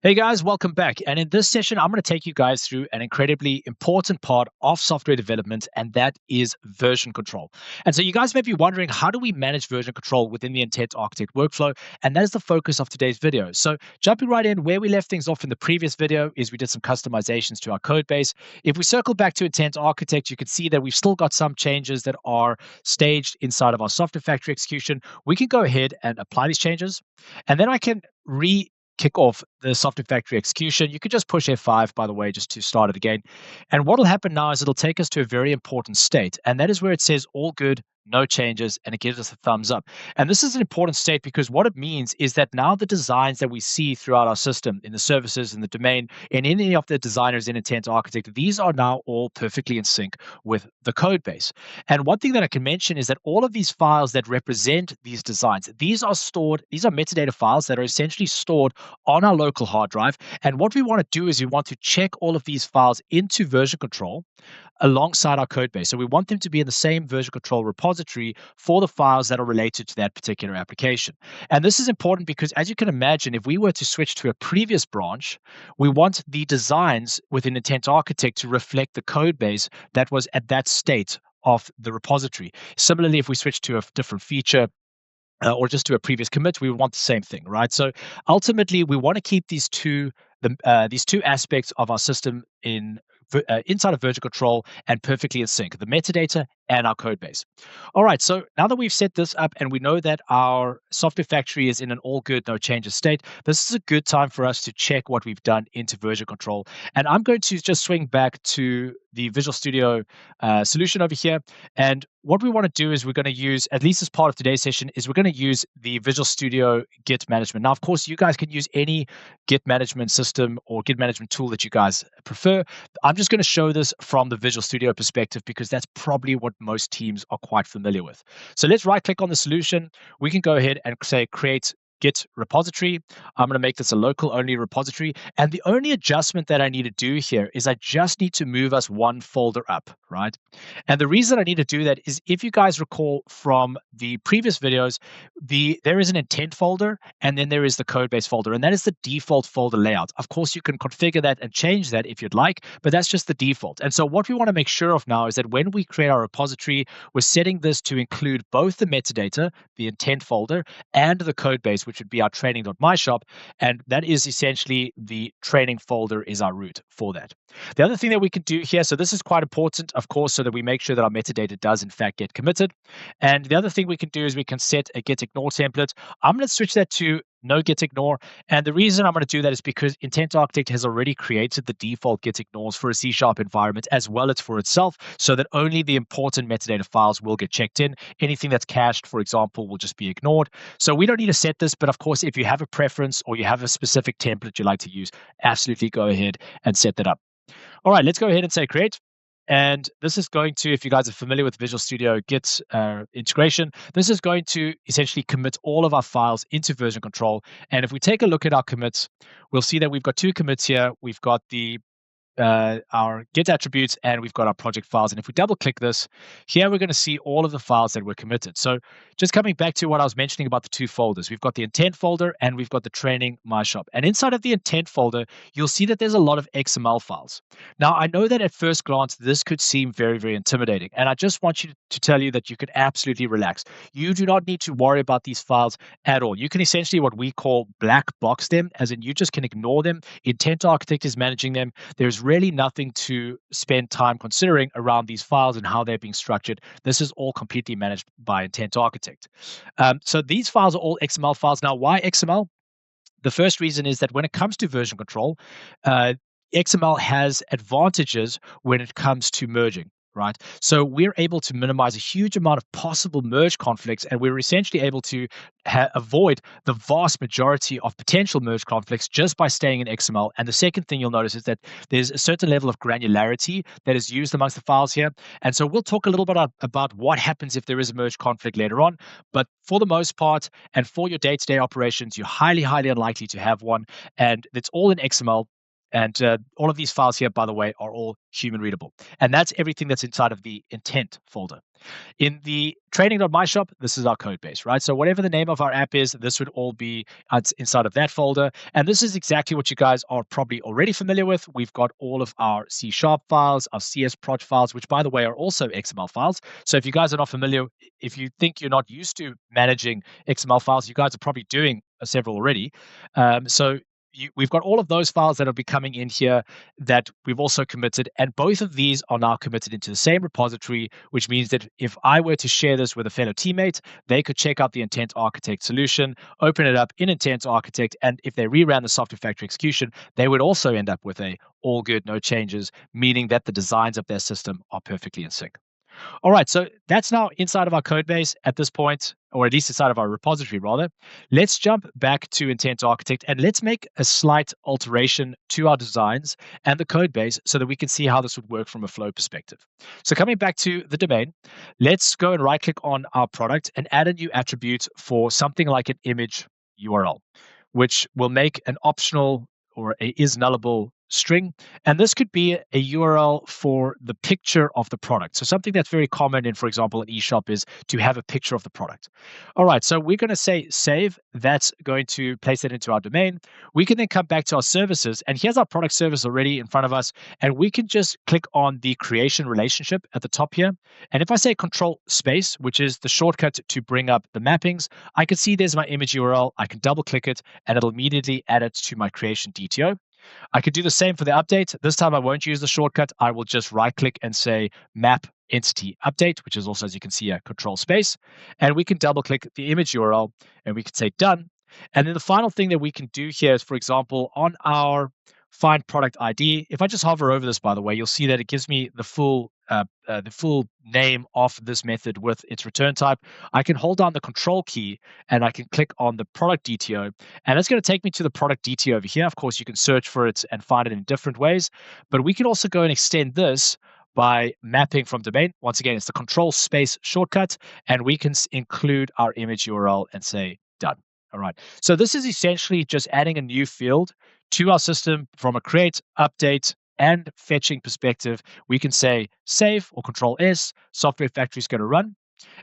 Hey guys, welcome back. And in this session, I'm going to take you guys through an incredibly important part of software development, and that is version control. And so, you guys may be wondering, how do we manage version control within the Intent Architect workflow? And that is the focus of today's video. So, jumping right in, where we left things off in the previous video is we did some customizations to our code base. If we circle back to Intent Architect, you can see that we've still got some changes that are staged inside of our software factory execution. We can go ahead and apply these changes, and then I can kick off the software factory execution. You could just push F5, by the way, just to start it again. And what will happen now is it'll take us to a very important state. And that is where it says all good, no changes, and it gives us a thumbs up. And this is an important state because what it means is that now the designs that we see throughout our system, in the services, in the domain, and in any of the designers in Intent Architect, these are now all perfectly in sync with the code base. And one thing that I can mention is that all of these files that represent these designs, these are metadata files that are essentially stored on our local hard drive. And what we want to do is we want to check all of these files into version control alongside our code base. So we want them to be in the same version control repository for the files that are related to that particular application. And this is important because, as you can imagine, if we were to switch to a previous branch, we want the designs within Intent Architect to reflect the code base that was at that state of the repository. Similarly, if we switch to a different feature, or just to a previous commit, we would want the same thing, right? So ultimately, we want to keep these two aspects of our system inside of version control and perfectly in sync: the metadata and our code base. All right, so now that we've set this up and we know that our software factory is in an all good, no changes state, this is a good time for us to check what we've done into version control. And I'm going to just swing back to the Visual Studio solution over here. And what we want to do is we're going to use, at least as part of today's session, is we're going to use the Visual Studio Git management. Now, of course, you guys can use any Git management system or Git management tool that you guys prefer. I'm just going to show this from the Visual Studio perspective because that's probably what most teams are quite familiar with. So let's right click on the solution. We can go ahead and say create Git repository. I'm going to make this a local only repository. And the only adjustment that I need to do here is I just need to move us one folder up, right? And the reason I need to do that is, if you guys recall from the previous videos, there is an intent folder and then there is the code base folder, and that is the default folder layout. Of course, you can configure that and change that if you'd like, but that's just the default. And so what we want to make sure of now is that when we create our repository, we're setting this to include both the metadata, the intent folder, and the code base, which would be our training.myshop. And that is essentially the training folder is our root for that. The other thing that we can do here, so this is quite important, of course, so that we make sure that our metadata does in fact get committed. And the other thing we can do is we can set a git ignore template. I'm going to switch that to no git ignore. And the reason I'm going to do that is because Intent Architect has already created the default git ignores for a C# environment as well as for itself, so that only the important metadata files will get checked in. Anything that's cached, for example, will just be ignored. So we don't need to set this, but of course, if you have a preference or you have a specific template you like to use, absolutely go ahead and set that up. All right, let's go ahead and say create. And this is going to, if you guys are familiar with Visual Studio Git integration, this is going to essentially commit all of our files into version control. And if we take a look at our commits, we'll see that we've got two commits here. We've got our Git attributes and we've got our project files. And if we double click this, here we're going to see all of the files that were committed. So just coming back to what I was mentioning about the two folders, we've got the intent folder and we've got the training my shop. And inside of the intent folder, you'll see that there's a lot of XML files. Now, I know that at first glance, this could seem very, very intimidating. And I just want you to tell you that you can absolutely relax. You do not need to worry about these files at all. You can essentially what we call black box them, as in you just can ignore them. Intent Architect is managing them. There's really nothing to spend time considering around these files and how they're being structured. This is all completely managed by Intent Architect. So these files are all XML files. Now, why XML? The first reason is that when it comes to version control, XML has advantages when it comes to merging. Right. So we're able to minimize a huge amount of possible merge conflicts, and we're essentially able to avoid the vast majority of potential merge conflicts just by staying in XML. And the second thing you'll notice is that there's a certain level of granularity that is used amongst the files here. And so we'll talk a little bit about what happens if there is a merge conflict later on. But for the most part, and for your day-to-day operations, you're highly, highly unlikely to have one. And it's all in XML. And all of these files here, by the way, are all human readable. And that's everything that's inside of the intent folder. In the training.myshop, this is our code base, right? So whatever the name of our app is, this would all be inside of that folder. And this is exactly what you guys are probably already familiar with. We've got all of our C# files, our CS proj files, which by the way are also XML files. So if you guys are not familiar, if you think you're not used to managing XML files, you guys are probably doing several already. We've got all of those files that will be coming in here that we've also committed, and both of these are now committed into the same repository, which means that if I were to share this with a fellow teammate, they could check out the Intent Architect solution, open it up in Intent Architect, and if they reran the software factory execution, they would also end up with a all good, no changes, meaning that the designs of their system are perfectly in sync. All right, so that's now inside of our code base at this point, or at least inside of our repository, rather. Let's jump back to Intent Architect and let's make a slight alteration to our designs and the code base so that we can see how this would work from a flow perspective. So coming back to the domain, let's go and right-click on our product and add a new attribute for something like an image URL, which will make an optional or a is nullable string. And this could be a URL for the picture of the product. So something that's very common in, for example, an eShop is to have a picture of the product. All right, so we're going to say save. That's going to place it into our domain. We can then come back to our services, and here's our product service already in front of us. And we can just click on the creation relationship at the top here. And if I say control space, which is the shortcut to bring up the mappings, I can see there's my image URL. I can double click it, and it'll immediately add it to my creation DTO. I could do the same for the update. This time I won't use the shortcut. I will just right click and say map entity update, which is also, as you can see, a control space. And we can double click the image URL and we can say done. And then the final thing that we can do here is, for example, on our find product ID, if I just hover over this, by the way, you'll see that it gives me the full name of this method with its return type. I can hold down the control key and I can click on the product DTO, and it's going to take me to the product DTO over here. Of course, you can search for it and find it in different ways, but we can also go and extend this by mapping from domain. Once again, it's the control space shortcut, and we can include our image URL and say done. All right. So this is essentially just adding a new field to our system from a create, update, and fetching perspective. We can say save or control S, software factory is going to run.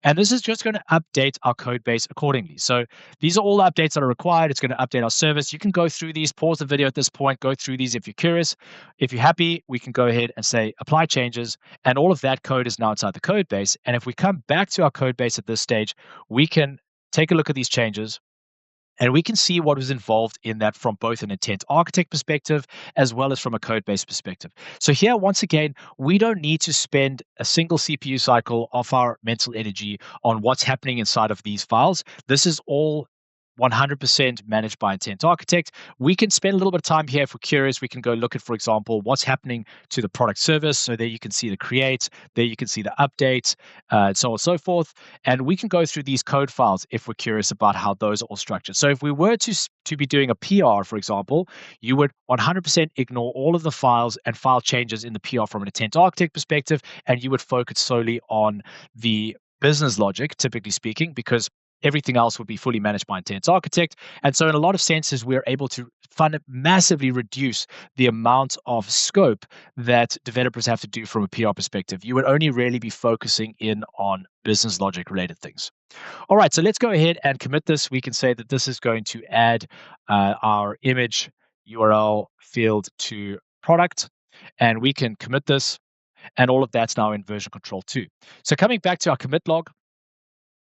And this is just going to update our code base accordingly. So these are all updates that are required. It's going to update our service. You can go through these, pause the video at this point, go through these if you're curious. If you're happy, we can go ahead and say apply changes. And all of that code is now inside the code base. And if we come back to our code base at this stage, we can take a look at these changes. And we can see what was involved in that from both an intent architect perspective as well as from a code base perspective. So here, once again, we don't need to spend a single CPU cycle of our mental energy on what's happening inside of these files. This is all 100% managed by Intent Architect. We can spend a little bit of time here if we're curious. We can go look at, for example, what's happening to the product service. So there you can see the create, there you can see the update, and so on and so forth. And we can go through these code files if we're curious about how those are all structured. So if we were to be doing a PR, for example, you would 100% ignore all of the files and file changes in the PR from an Intent Architect perspective, and you would focus solely on the business logic, typically speaking, because everything else would be fully managed by Intent Architect. And so in a lot of senses, we're able to massively reduce the amount of scope that developers have to do from a PR perspective. You would only really be focusing in on business logic related things. All right, so let's go ahead and commit this. We can say that this is going to add our image URL field to product, and we can commit this, and all of that's now in version control 2. So coming back to our commit log,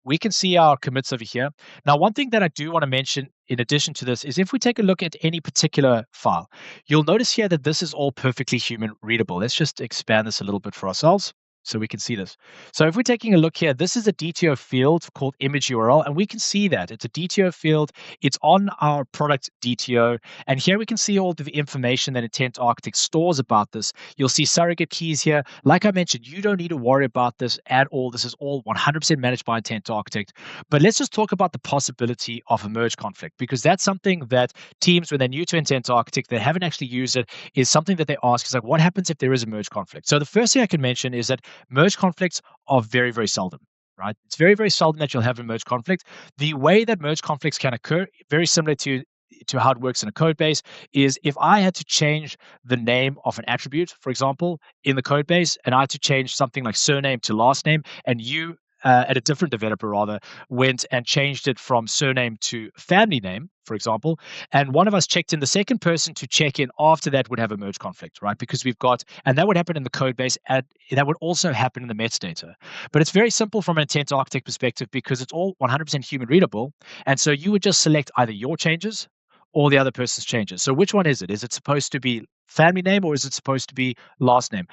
we can see our commits over here. Now, one thing that I do want to mention in addition to this is if we take a look at any particular file, you'll notice here that this is all perfectly human readable. Let's just expand this a little bit for ourselves so we can see this. So if we're taking a look here, this is a DTO field called image URL, and we can see that it's a DTO field. It's on our product DTO, and here we can see all the information that Intent Architect stores about this. You'll see surrogate keys here. Like I mentioned, you don't need to worry about this at all. This is all 100% managed by Intent Architect. But let's just talk about the possibility of a merge conflict, because that's something that teams, when they're new to Intent Architect, they haven't actually used it, is something that they ask is like, what happens if there is a merge conflict? So the first thing I can mention is that merge conflicts are very, very seldom, right? It's very, very seldom that you'll have a merge conflict. The way that merge conflicts can occur, very similar to to how it works in a code base is if I had to change the name of an attribute, for example, in the code base, and I had to change something like surname to last name, and you at a different developer rather went and changed it from surname to family name, for example, and one of us checked in, the second person to check in after that would have a merge conflict, right? Because we've got, and that would happen in the code base, and that would also happen in the metadata. But it's very simple from an intent architect perspective because it's all 100% human readable. And so you would just select either your changes or the other person's changes. So which one is it? Is it supposed to be family name or is it supposed to be last name?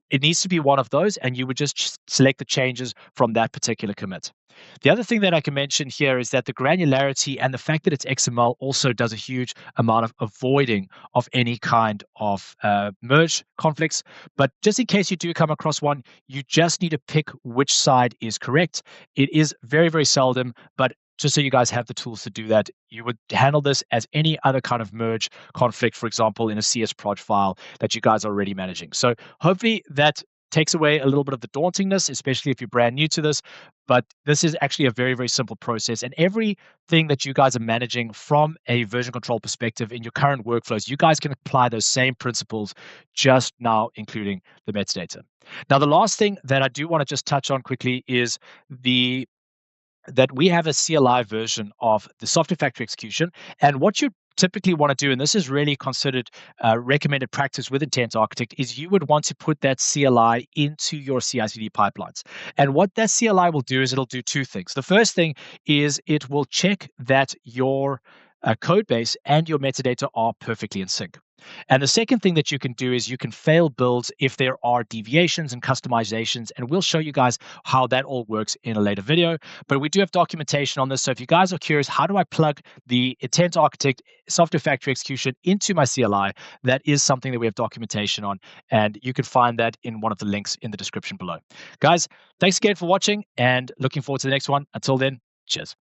It needs to be one of those, and you would just select the changes from that particular commit. The other thing that I can mention here is that the granularity and the fact that it's XML also does a huge amount of avoiding of any kind of merge conflicts. But just in case you do come across one, you just need to pick which side is correct. It is very, very seldom, but just so you guys have the tools to do that, you would handle this as any other kind of merge conflict, for example, in a CS proj file that you guys are already managing. So hopefully that takes away a little bit of the dauntingness, especially if you're brand new to this. But this is actually a very, very simple process. And everything that you guys are managing from a version control perspective in your current workflows, you guys can apply those same principles, just now including the metadata. Now, the last thing that I do want to just touch on quickly is that we have a CLI version of the software factory execution. And what you typically want to do, and this is really considered recommended practice with Intent Architect, is you would want to put that CLI into your CI/CD pipelines. And what that CLI will do is it'll do two things. The first thing is it will check that your code base and your metadata are perfectly in sync. And the second thing that you can do is you can fail builds if there are deviations and customizations, and we'll show you guys how that all works in a later video. But we do have documentation on this, so if you guys are curious, how do I plug the Intent Architect software factory execution into my CLI, that is something that we have documentation on, and you can find that in one of the links in the description below. Guys, thanks again for watching, and looking forward to the next one. Until then, cheers.